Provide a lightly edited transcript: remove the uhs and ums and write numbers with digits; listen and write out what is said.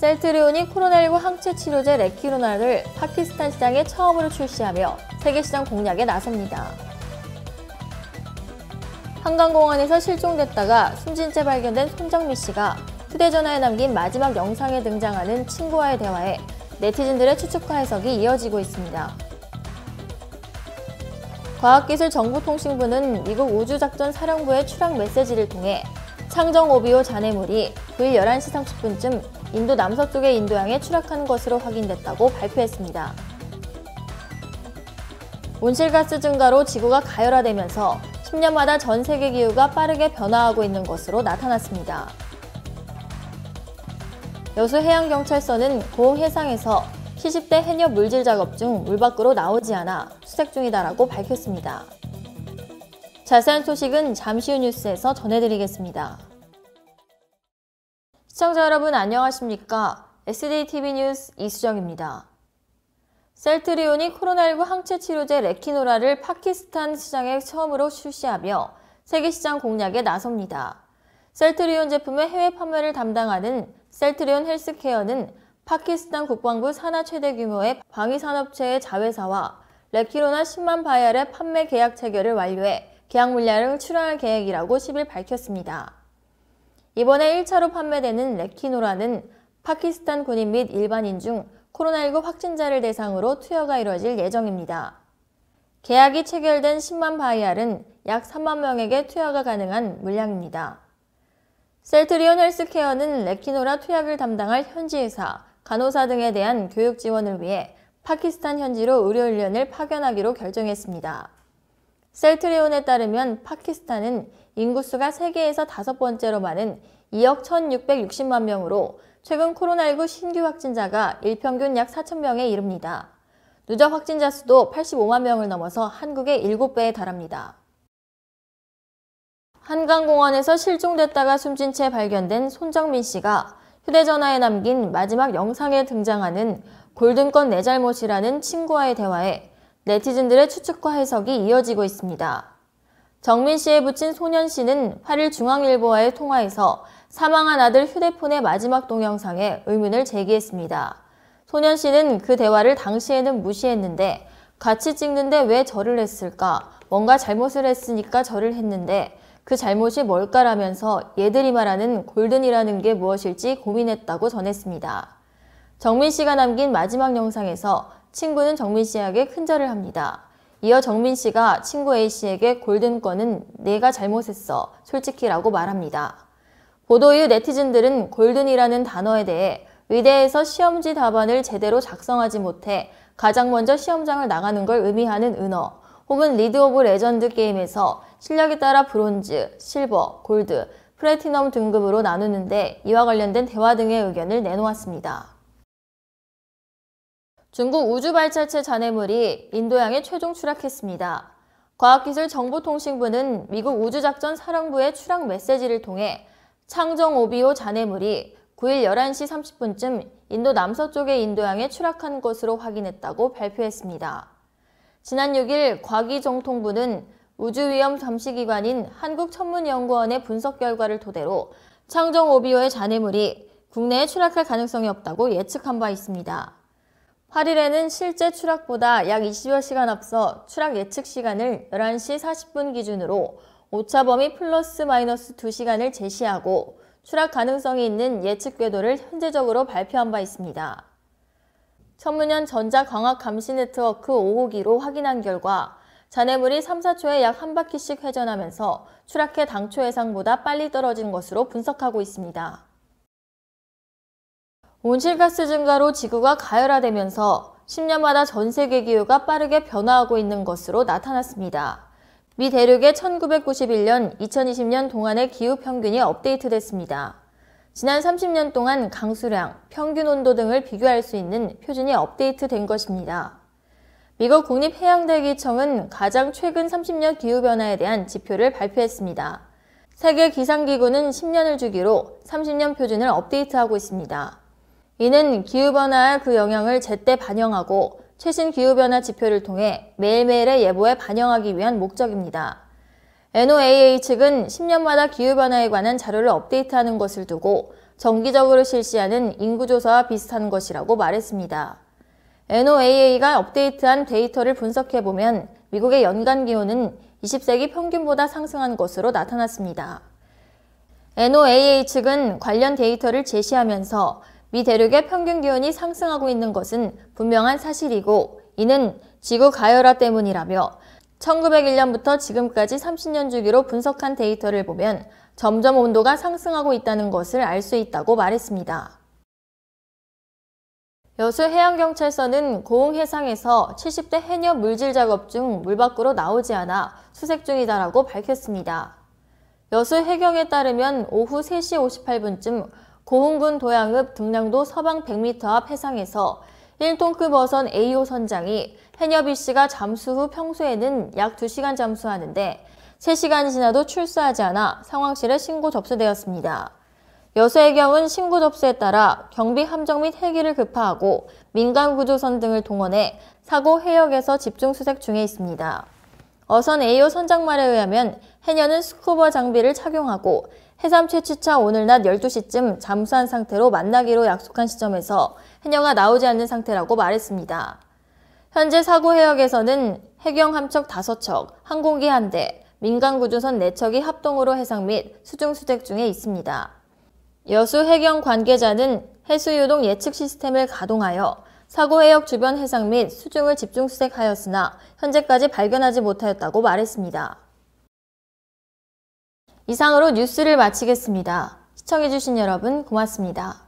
셀트리온이 코로나19 항체 치료제 레키노라를 파키스탄 시장에 처음으로 출시하며 세계 시장 공략에 나섭니다. 한강공원에서 실종됐다가 숨진 채 발견된 손정민 씨가 휴대전화에 남긴 마지막 영상에 등장하는 친구와의 대화에 네티즌들의 추측과 해석이 이어지고 있습니다. 과학기술정보통신부는 미국 우주작전사령부의 추락 메시지를 통해 창정 5BO 잔해물이 9일 11시 30분쯤 인도 남서쪽의 인도양에 추락한 것으로 확인됐다고 발표했습니다. 온실가스 증가로 지구가 가열화되면서 10년마다 전 세계 기후가 빠르게 변화하고 있는 것으로 나타났습니다. 여수 해양경찰서는 고흥 해상에서 70대 해녀 물질 작업 중 물 밖으로 나오지 않아 수색 중이다라고 밝혔습니다. 자세한 소식은 잠시 후 뉴스에서 전해드리겠습니다. 시청자 여러분 안녕하십니까? SDTV 뉴스 이수정입니다. 셀트리온이 코로나19 항체 치료제 레키노라를 파키스탄 시장에 처음으로 출시하며 세계 시장 공략에 나섭니다. 셀트리온 제품의 해외 판매를 담당하는 셀트리온 헬스케어는 파키스탄 국방부 산하 최대 규모의 방위산업체의 자회사와 레키노라 10만 바이알의 판매 계약 체결을 완료해 계약 물량을 출하할 계획이라고 10일 밝혔습니다. 이번에 1차로 판매되는 레키노라는 파키스탄 군인 및 일반인 중 코로나19 확진자를 대상으로 투여가 이뤄질 예정입니다. 계약이 체결된 10만 바이알은 약 3만 명에게 투여가 가능한 물량입니다. 셀트리온 헬스케어는 레키노라 투약을 담당할 현지 의사, 간호사 등에 대한 교육 지원을 위해 파키스탄 현지로 의료인력을 파견하기로 결정했습니다. 셀트리온에 따르면 파키스탄은 인구수가 세계에서 5번째로 많은 2억 1,660만 명으로 최근 코로나19 신규 확진자가 일평균 약 4,000명에 이릅니다. 누적 확진자 수도 85만 명을 넘어서 한국의 7배에 달합니다. 한강공원에서 실종됐다가 숨진 채 발견된 손정민 씨가 휴대전화에 남긴 마지막 영상에 등장하는 골든건 내 잘못이라는 친구와의 대화에 네티즌들의 추측과 해석이 이어지고 있습니다. 정민 씨의 부친 소년 씨는 8일 중앙일보와의 통화에서 사망한 아들 휴대폰의 마지막 동영상에 의문을 제기했습니다. 소년 씨는 그 대화를 당시에는 무시했는데 같이 찍는데 왜 절을 했을까? 뭔가 잘못을 했으니까 절을 했는데 그 잘못이 뭘까라면서 얘들이 말하는 골든이라는 게 무엇일지 고민했다고 전했습니다. 정민 씨가 남긴 마지막 영상에서 친구는 정민 씨에게 큰절을 합니다. 이어 정민 씨가 친구 A 씨에게 골든건은 내가 잘못했어, 솔직히라고 말합니다. 보도 이후 네티즌들은 골든이라는 단어에 대해 의대에서 시험지 답안을 제대로 작성하지 못해 가장 먼저 시험장을 나가는 걸 의미하는 은어, 혹은 리그 오브 레전드 게임에서 실력에 따라 브론즈, 실버, 골드, 플래티넘 등급으로 나누는데 이와 관련된 대화 등의 의견을 내놓았습니다. 중국 우주발사체 잔해물이 인도양에 최종 추락했습니다. 과학기술정보통신부는 미국 우주작전사령부의 추락 메시지를 통해 창정 5BO 잔해물이 9일 11시 30분쯤 인도 남서쪽의 인도양에 추락한 것으로 확인했다고 발표했습니다. 지난 6일 과기정통부는 우주위험 감시기관인 한국천문연구원의 분석 결과를 토대로 창정 5BO의 잔해물이 국내에 추락할 가능성이 없다고 예측한 바 있습니다. 8일에는 실제 추락보다 약 20여 시간 앞서 추락 예측 시간을 11시 40분 기준으로 오차 범위 플러스 마이너스 2시간을 제시하고 추락 가능성이 있는 예측 궤도를 현재적으로 발표한 바 있습니다. 천문연 전자광학감시네트워크 5호기로 확인한 결과 잔해물이 3, 4초에 약 한 바퀴씩 회전하면서 추락해 당초 예상보다 빨리 떨어진 것으로 분석하고 있습니다. 온실가스 증가로 지구가 가열화되면서 10년마다 전 세계 기후가 빠르게 변화하고 있는 것으로 나타났습니다. 미 대륙의 1991년, 2020년 동안의 기후 평균이 업데이트됐습니다. 지난 30년 동안 강수량, 평균 온도 등을 비교할 수 있는 표준이 업데이트된 것입니다. 미국 국립해양대기청은 가장 최근 30년 기후변화에 대한 지표를 발표했습니다. 세계기상기구는 10년을 주기로 30년 표준을 업데이트하고 있습니다. 이는 기후변화의 그 영향을 제때 반영하고 최신 기후변화 지표를 통해 매일매일의 예보에 반영하기 위한 목적입니다. NOAA 측은 10년마다 기후변화에 관한 자료를 업데이트하는 것을 두고 정기적으로 실시하는 인구조사와 비슷한 것이라고 말했습니다. NOAA가 업데이트한 데이터를 분석해보면 미국의 연간 기온은 20세기 평균보다 상승한 것으로 나타났습니다. NOAA 측은 관련 데이터를 제시하면서 미 대륙의 평균 기온이 상승하고 있는 것은 분명한 사실이고 이는 지구 가열화 때문이라며 1901년부터 지금까지 30년 주기로 분석한 데이터를 보면 점점 온도가 상승하고 있다는 것을 알 수 있다고 말했습니다. 여수 해양경찰서는 고흥 해상에서 70대 해녀 물질 작업 중 물 밖으로 나오지 않아 수색 중이다라고 밝혔습니다. 여수 해경에 따르면 오후 3시 58분쯤 고흥군 도양읍 등량도 서방 100m 앞 해상에서 1톤급 어선 A호 선장이 해녀 B씨가 잠수 후 평소에는 약 2시간 잠수하는데 3시간이 지나도 출수하지 않아 상황실에 신고 접수되었습니다. 여수해경은 신고 접수에 따라 경비 함정 및 헬기를 급파하고 민간 구조선 등을 동원해 사고 해역에서 집중 수색 중에 있습니다. 어선 A호 선장 말에 의하면 해녀는 스쿠버 장비를 착용하고 해삼 채취차 오늘 낮 12시쯤 잠수한 상태로 만나기로 약속한 시점에서 해녀가 나오지 않는 상태라고 말했습니다. 현재 사고 해역에서는 해경 함척 5척, 항공기 1대, 민간 구조선 4척이 합동으로 해상 및 수중 수색 중에 있습니다. 여수 해경 관계자는 해수 유동 예측 시스템을 가동하여 사고 해역 주변 해상 및 수중을 집중 수색하였으나 현재까지 발견하지 못하였다고 말했습니다. 이상으로 뉴스를 마치겠습니다. 시청해주신 여러분 고맙습니다.